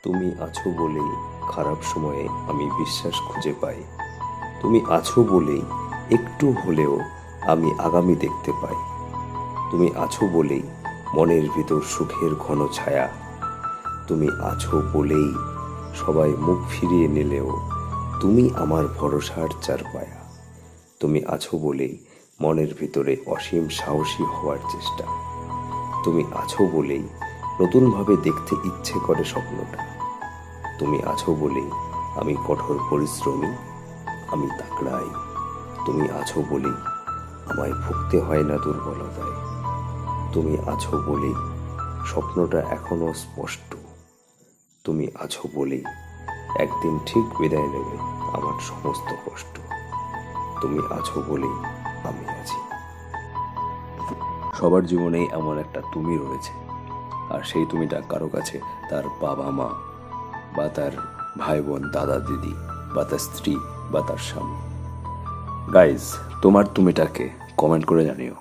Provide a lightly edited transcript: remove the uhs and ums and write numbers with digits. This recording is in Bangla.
তুমি আছো বলেই খারাপ সময়ে আমি বিশ্বাস খুঁজে পাই। তুমি আছো বলেই একটু হলেও আমি আগামী দেখতে পাই। তুমি আছো বলেই মনের ভিতর সুখের ঘন ছায়া। তুমি আছো বলেই সবাই মুখ ফিরিয়ে নিলেও তুমি আমার ভরসার চারপায়া। তুমি আছো বলেই মনের ভিতরে অসীম সাহসী হওয়ার চেষ্টা। তুমি আছো বলেই নতুনভাবে দেখতে ইচ্ছে করে স্বপ্নটা। তুমি আছো বলেই আমি কঠোর পরিশ্রমী, আমি তাকড়াই। তুমি আছো বলেই আমায় ভুগতে হয় না দুর্বলতায়। তুমি আছো বলেই স্বপ্নটা এখনো স্পষ্ট। তুমি আছো বলেই একদিন ঠিক বিদায় নেবে আমার সমস্ত কষ্ট। তুমি আছো বলেই আমি আছি। সবার জীবনেই এমন একটা তুমি রয়েছে, আর সেই তুমিটা কারো কাছে তার বাবা মা বা তার ভাই বোন, দাদা দিদি বা তার স্ত্রী বা তার স্বামী। গাইজ, তোমার তুমিটাকে কমেন্ট করে জানিও।